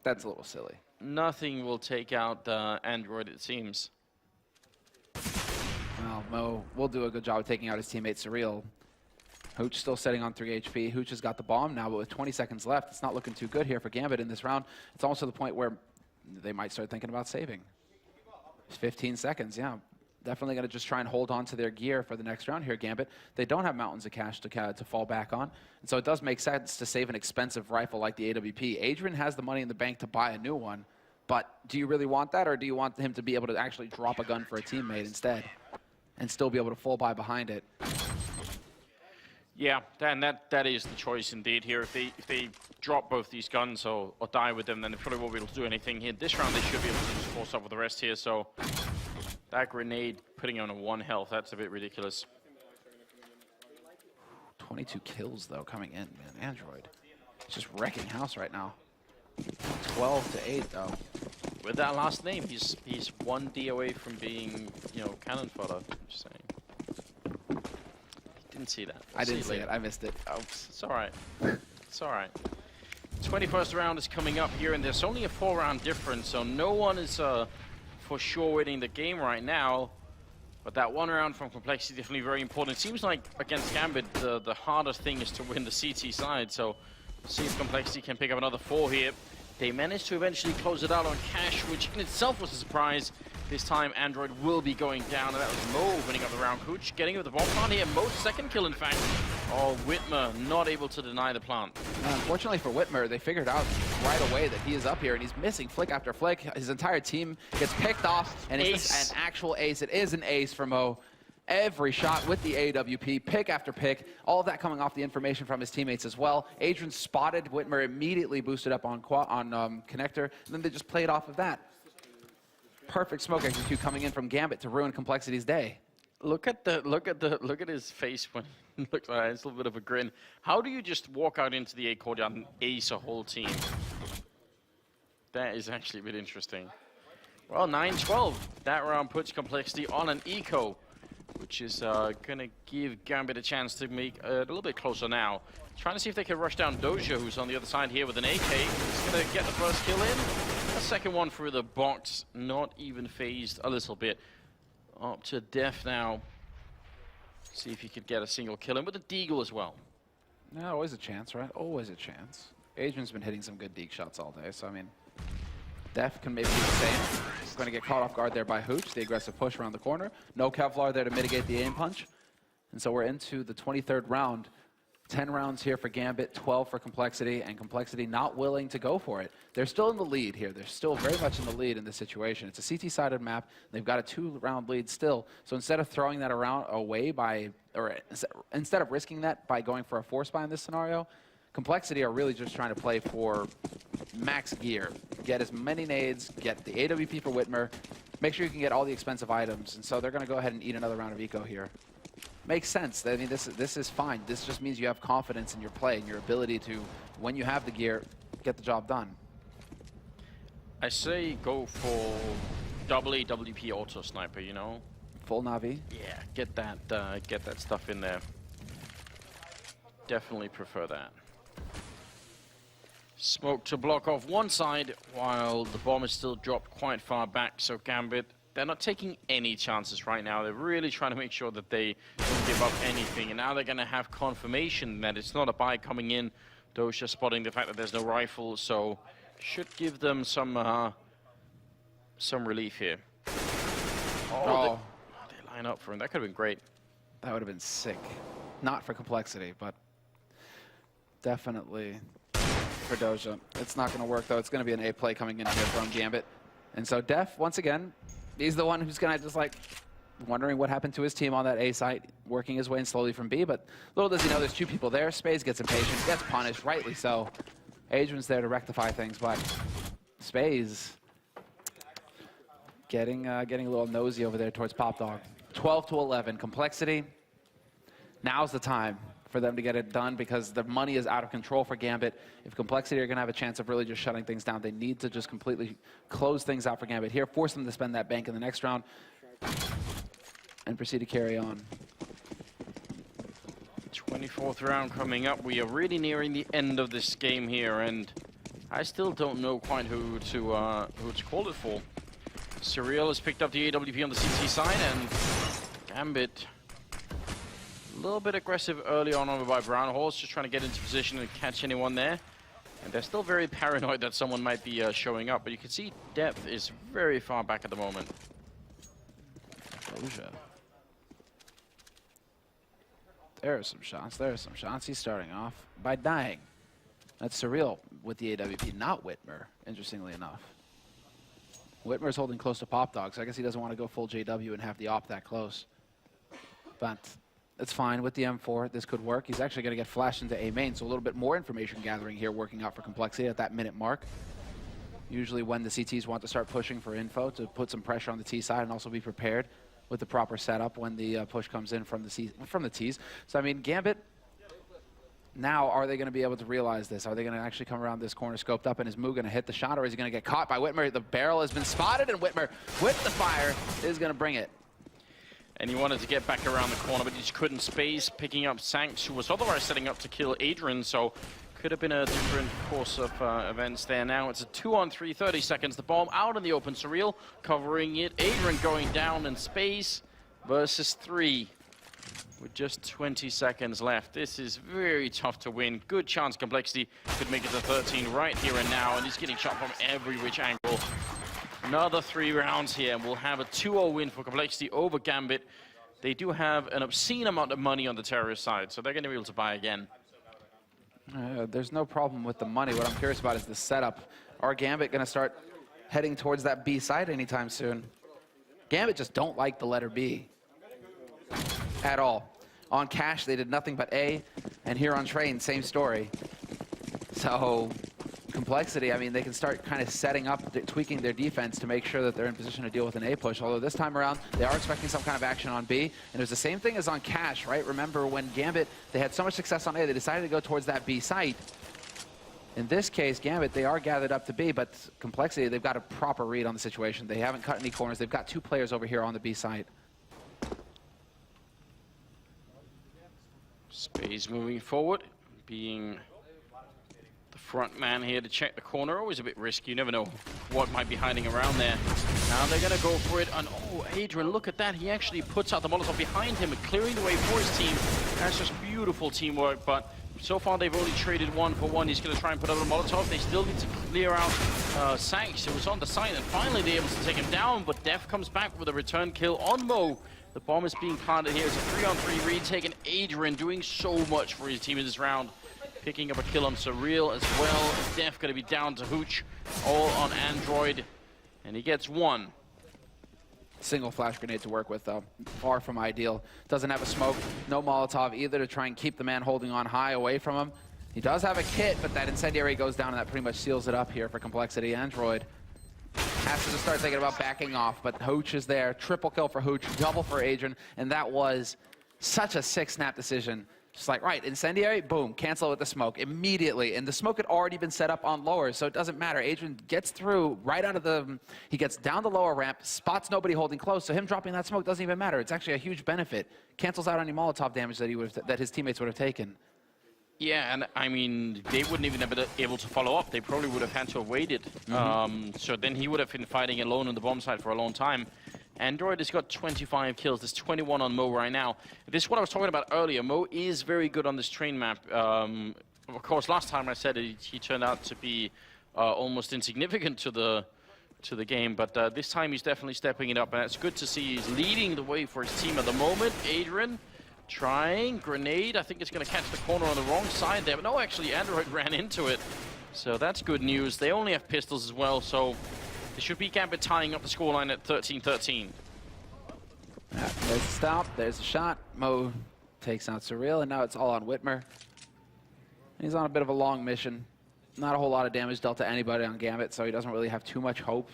That's a little silly. Nothing will take out Android, it seems. Well, Mo will do a good job of taking out his teammate Surreal. Hooch still sitting on 3 HP. Hooch has got the bomb now, but with 20 seconds left, it's not looking too good here for Gambit in this round. It's almost to the point where they might start thinking about saving. It's 15 seconds, yeah. Definitely going to just try and hold on to their gear for the next round here, Gambit. They don't have mountains of cash to fall back on, and so it does make sense to save an expensive rifle like the AWP. Adrian has the money in the bank to buy a new one, but do you really want that, or do you want him to be able to actually drop a gun for a teammate instead and still be able to fall by behind it? Yeah, and that is the choice indeed here. If they drop both these guns or die with them, then they probably won't be able to do anything here. This round they should be able to just force up with the rest here, so that grenade putting on a 1 health, that's a bit ridiculous. 22 kills though coming in, man. Android just wrecking house right now. 12-8 though. With that last name, he's 1 D away from being, cannon fodder. I'm just saying. Didn't see that. I didn't see it. I missed it. Oh, it's all right. It's all right. 21st round is coming up here, and there's only a 4-round difference, so no one is for sure winning the game right now. But that one round from Complexity definitely very important. It seems like against Gambit, the hardest thing is to win the CT side. So see if Complexity can pick up another 4 here. They managed to eventually close it out on Cash, which in itself was a surprise. This time, Android will be going down, and that was Mo winning up the round. Cooch getting with the bomb plant here. Mo's second kill, in fact. Oh, Whitmer not able to deny the plant. Unfortunately for Whitmer, they figured out right away that he is up here, and he's missing flick after flick. His entire team gets picked off, and it's an actual ace. It is an ace for Mo. Every shot with the AWP, pick after pick, all of that coming off the information from his teammates as well. Adrian spotted Whitmer, immediately boosted up on connector, and then they just played off of that. Perfect smoke execute coming in from Gambit to ruin Complexity's day. Look at his face when he looks like it's a little bit of a grin. How do you just walk out into the A courtyard and ace a whole team? That is actually a bit interesting. Well, 9-12. That round puts Complexity on an eco, which is going to give Gambit a chance to make a little bit closer now. Trying to see if they can rush down Doja, who's on the other side here with an AK. He's going to get the first kill in. A second one through the box, not even phased a little bit. Up to Def now. See if he could get a single kill in with a deagle as well. Yeah, always a chance, right? Always a chance. Adrian's been hitting some good deagle shots all day, so I mean, Def can maybe do the same. He's going to get caught off guard there by Hooch, the aggressive push around the corner. No Kevlar there to mitigate the aim punch. And so we're into the 23rd round. 10 rounds here for Gambit, 12 for Complexity, and Complexity not willing to go for it. They're still in the lead here. They're still very much in the lead in this situation. It's a CT-sided map. They've got a 2-round lead still. So instead of throwing that around away or instead of risking that by going for a force buy in this scenario, Complexity are really just trying to play for max gear. Get as many nades, get the AWP for Whitmer, make sure you can get all the expensive items. And so they're going to go ahead and eat another round of eco here. Makes sense. I mean, this is fine. This just means you have confidence in your play and your ability to, when you have the gear, get the job done. I say go for double AWP auto sniper, you know? Full Navi? Yeah, get that stuff in there. Definitely prefer that. Smoke to block off one side while the bomb is still dropped quite far back, so Gambit, they're not taking any chances right now. They're really trying to make sure that they don't give up anything. And now they're going to have confirmation that it's not a buy coming in. Doja spotting the fact that there's no rifle, so should give them some relief here. Oh. They line up for him. That could have been great. That would have been sick. Not for Complexity, but definitely for Doja. It's not going to work, though. It's going to be an A play coming in here from Gambit. And so Def, once again, he's the one who's kind of just like wondering what happened to his team on that A site, working his way in slowly from B, but little does he know there's 2 people there. Spades gets impatient, gets punished, rightly so. Adrian's there to rectify things, but Spades getting a little nosy over there towards Pop Dog. 12-11, Complexity. Now's the time for them to get it done because the money is out of control for Gambit. If Complexity are going to have a chance of really just shutting things down, they need to just completely close things out for Gambit here, force them to spend that bank in the next round, and proceed to carry on. 24th round coming up. We are really nearing the end of this game here, and I still don't know quite who to call it for. Surreal has picked up the AWP on the CT side, and Gambit a little bit aggressive early on over by Brown Horse, just trying to get into position and catch anyone there. And they're still very paranoid that someone might be showing up, but you can see depth is very far back at the moment. Doja. There are some shots. There are some shots. He's starting off by dying. That's Surreal with the AWP, not Whitmer, interestingly enough. Whitmer's holding close to Pop Dog, so I guess he doesn't want to go full JW and have the op that close. But it's fine with the M4. This could work. He's actually going to get flashed into A main, so a little bit more information gathering here, working out for Complexity at that minute mark. Usually when the CTs want to start pushing for info to put some pressure on the T side and also be prepared with the proper setup when the push comes in from the Ts. So I mean, Gambit, now are they going to be able to realize this? Are they going to actually come around this corner scoped up, and is Moo going to hit the shot, or is he going to get caught by Whitmer? The barrel has been spotted, and Whitmer with the fire is going to bring it. And he wanted to get back around the corner, but he just couldn't. Space picking up Sanks, who was otherwise setting up to kill Adrian, so could have been a different course of events there. Now it's a 2-on-3, 30 seconds. The bomb out in the open. Surreal covering it. Adrian going down in space. versus 3 with just 20 seconds left. This is very tough to win. Good chance Complexity could make it to 13 right here and now, and he's getting shot from every which angle. Another 3 rounds here, and we'll have a 2-0 win for Complexity over Gambit. They do have an obscene amount of money on the terrorist side, so they're going to be able to buy again. There's no problem with the money. What I'm curious about is the setup. Are Gambit going to start heading towards that B side anytime soon? Gambit just don't like the letter B at all. On Cash, they did nothing but A, and here on Train, same story. So Complexity, I mean, they can start kind of setting up, tweaking their defense to make sure that they're in position to deal with an A push. Although this time around, they are expecting some kind of action on B. And it was the same thing as on Cash, right? Remember when Gambit, they had so much success on A, they decided to go towards that B site. In this case, Gambit, they are gathered up to B, but Complexity, they've got a proper read on the situation. They haven't cut any corners. They've got 2 players over here on the B site. Space moving forward, being the front man here to check the corner. Always a bit risky. You never know what might be hiding around there. Now they're going to go for it. And oh, Adrian, look at that. He actually puts out the Molotov behind him and clearing the way for his team. That's just beautiful teamwork. But so far, they've only traded 1 for 1. He's going to try and put out a Molotov. They still need to clear out Sanks, who was on the site. And finally, they're able to take him down. But Def comes back with a return kill on Mo. The bomb is being planted here. It's a 3-on-3 retake, and Adrian doing so much for his team in this round. Picking up a kill on Surreal as well. Def going to be down to Hooch, all on Android, and he gets 1. Single flash grenade to work with, though. Far from ideal. Doesn't have a smoke, no Molotov either to try and keep the man holding on high away from him. He does have a kit, but that incendiary goes down, and that pretty much seals it up here for Complexity. Android has to start thinking about backing off, but Hooch is there. Triple kill for Hooch, double for Adrian, and that was such a sick snap decision. Just like, right, incendiary, boom, cancel it with the smoke immediately. And the smoke had already been set up on lower, so it doesn't matter. Adrian gets through right out of the, he gets down the lower ramp, spots nobody holding close, so him dropping that smoke doesn't even matter. It's actually a huge benefit. Cancels out any Molotov damage that he would have, that his teammates would have taken. Yeah, and I mean, they wouldn't even have been able to follow up. They probably would have had to have waited. So then he would have been fighting alone on the bomb side for a long time. Android has got 25 kills. There's 21 on Mo right now. This is what I was talking about earlier. Mo is very good on this train map. Of course, last time I said it, he turned out to be almost insignificant to the game, but this time he's definitely stepping it up, and it's good to see he's leading the way for his team at the moment. Adrian trying grenade. I think it's going to catch the corner on the wrong side there, but no, actually Android ran into it, so that's good news. They only have pistols as well, so they should be Gambit tying up the scoreline at 13-13. There's a stop, there's a shot. Mo takes out Surreal, and now it's all on Whitmer. He's on a bit of a long mission. Not a whole lot of damage dealt to anybody on Gambit, so he doesn't really have too much hope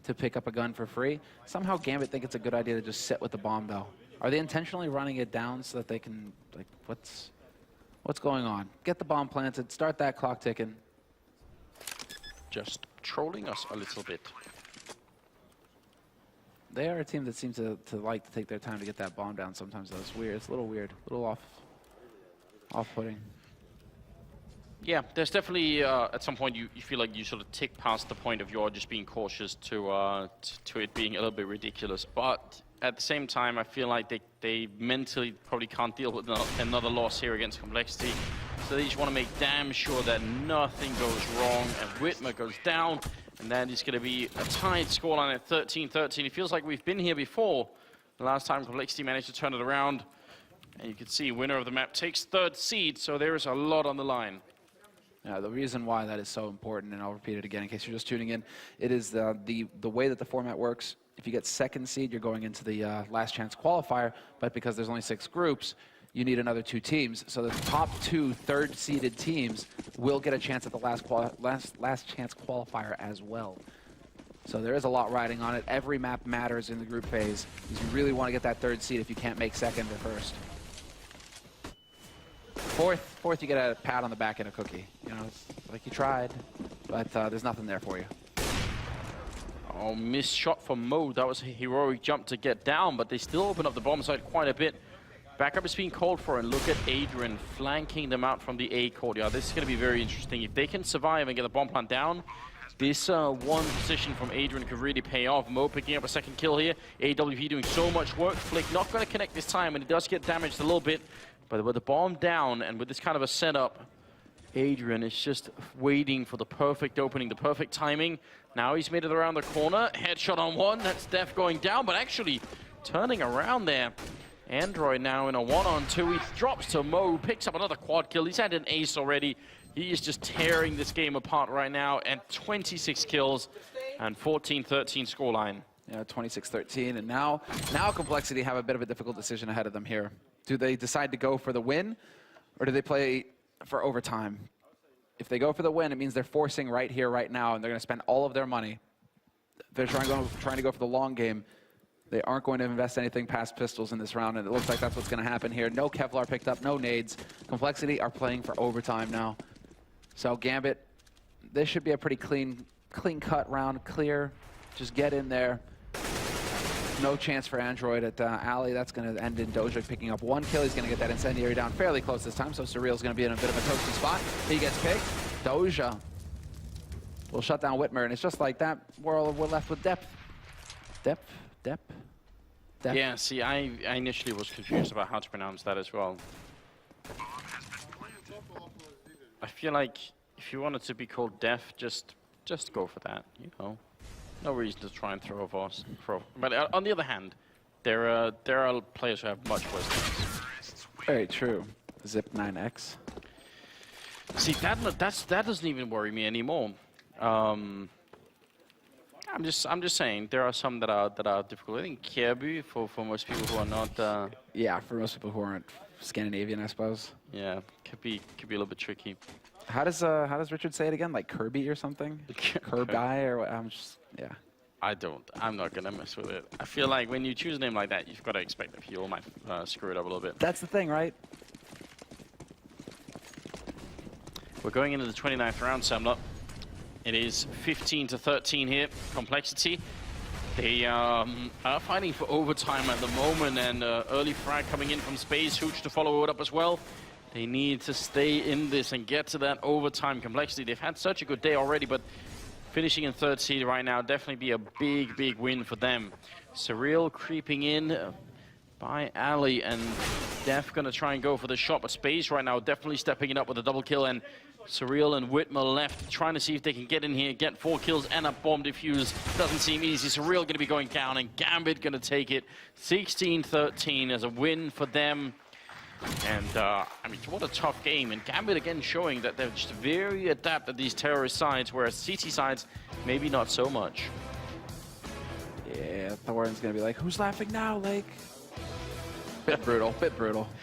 to pick up a gun for free. Somehow Gambit think it's a good idea to just sit with the bomb, though. Are they intentionally running it down so that they can, like, what's going on? Get the bomb planted, start that clock ticking. Just trolling us a little bit. They are a team that seems to like to take their time to get that bomb down sometimes, though. It's weird. It's a little weird. A little off-putting. Yeah, there's definitely, at some point, you feel like you sort of tick past the point of you're just being cautious to it being a little bit ridiculous. But at the same time, I feel like they mentally probably can't deal with another loss here against Complexity. So they just want to make damn sure that nothing goes wrong, and Whitmer goes down, and then it's going to be a tied scoreline at 13-13. It feels like we've been here before. The last time Complexity managed to turn it around, and you can see winner of the map takes 3rd seed, so there is a lot on the line. Yeah, the reason why that is so important, and I'll repeat it again in case you're just tuning in, it is the way that the format works. If you get 2nd seed, you're going into the last chance qualifier, but because there's only 6 groups, you need another 2 teams. So the top 2 3rd-seeded teams will get a chance at the last chance qualifier as well. So there is a lot riding on it. Every map matters in the group phase. You really want to get that 3rd seed if you can't make 2nd or 1st. 4th, you get a pat on the back and a cookie. You know, it's like you tried, but there's nothing there for you. Oh, missed shot from Mo. That was a heroic jump to get down, but they still open up the bomb site quite a bit. Backup is being called for, and look at Adrian flanking them out from the A courtyard. This is going to be very interesting. If they can survive and get the bomb plant down, This one position from Adrian could really pay off. Mo picking up a second kill here. AWP doing so much work. Flick not going to connect this time, and he does get damaged a little bit. But with the bomb down and with this kind of a setup, Adrian is just waiting for the perfect opening, the perfect timing. Now he's made it around the corner. Headshot on one. That's Def going down, but actually turning around there. Android now in a 1-on-2. He drops to Mo, who picks up another quad kill. He's had an ace already. He is just tearing this game apart right now, and 26 kills and 14-13 scoreline. Yeah, 26-13, and now Complexity have a bit of a difficult decision ahead of them here. Do they decide to go for the win, or do they play for overtime? If they go for the win, it means they're forcing right here, right now, and they're going to spend all of their money. They're trying to go for the long game. They aren't going to invest anything past pistols in this round, and it looks like that's what's going to happen here. No Kevlar picked up, no nades. Complexity are playing for overtime now. So Gambit, this should be a pretty clean-cut round, clear. Just get in there. No chance for Android at Alley. That's going to end in Doja picking up one kill. He's going to get that incendiary down fairly close this time, so Surreal's going to be in a bit of a toasty spot. He gets picked. Doja will shut down Whitmer, and it's just like that. We're left with depth. Depth. Yeah, see, I initially was confused about how to pronounce that as well. I feel like if you want it to be called Def, just go for that, you know. No reason to try and throw a Voss. But on the other hand, there are players who have much worse names. Very true. Zip 9X. See, that doesn't even worry me anymore. I'm just saying there are some that are difficult. I think Kjærby for most people who are not. Yeah, for most people who aren't Scandinavian, I suppose. Yeah, could be a little bit tricky. How does Richard say it again? Like Kirby or something? Curb guy or what? Yeah. I'm not gonna mess with it. I feel like when you choose a name like that, you've got to expect that people might screw it up a little bit. That's the thing, right? We're going into the 29th round, Semler. It is 15-13 here. Complexity. They are fighting for overtime at the moment, and early frag coming in from Space. Hooch to follow it up as well. They need to stay in this and get to that overtime. Complexity, they've had such a good day already, but finishing in third seed right now definitely be a big win for them. Surreal creeping in by Ali, and Def gonna try and go for the shot, but Space right now definitely stepping it up with a double kill, and Surreal and Whitmer left trying to see if they can get in here, get 4 kills and a bomb defuse. Doesn't seem easy. Surreal gonna be going down, and Gambit gonna take it. 16-13 as a win for them. And, I mean, what a tough game. And Gambit again showing that they're just very adept at these terrorist sides, whereas CT sides, maybe not so much. Yeah, Thorin's going to be like, who's laughing now, Lake? Bit brutal. But,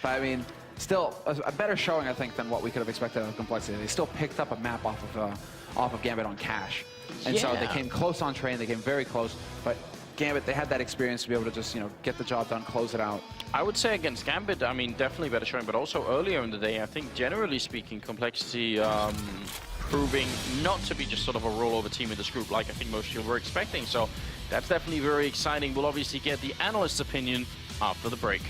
I mean, still a better showing, I think, than what we could have expected out of Complexity. They still picked up a map off of Gambit on cash. And so they came close on train. They came very close. But Gambit, they had that experience to be able to just, you know, get the job done, close it out. I would say against Gambit, I mean, definitely better showing, but also earlier in the day, I think generally speaking, Complexity proving not to be just sort of a rollover team in this group like I think most people were expecting. So that's definitely very exciting. We'll obviously get the analyst's opinion after the break.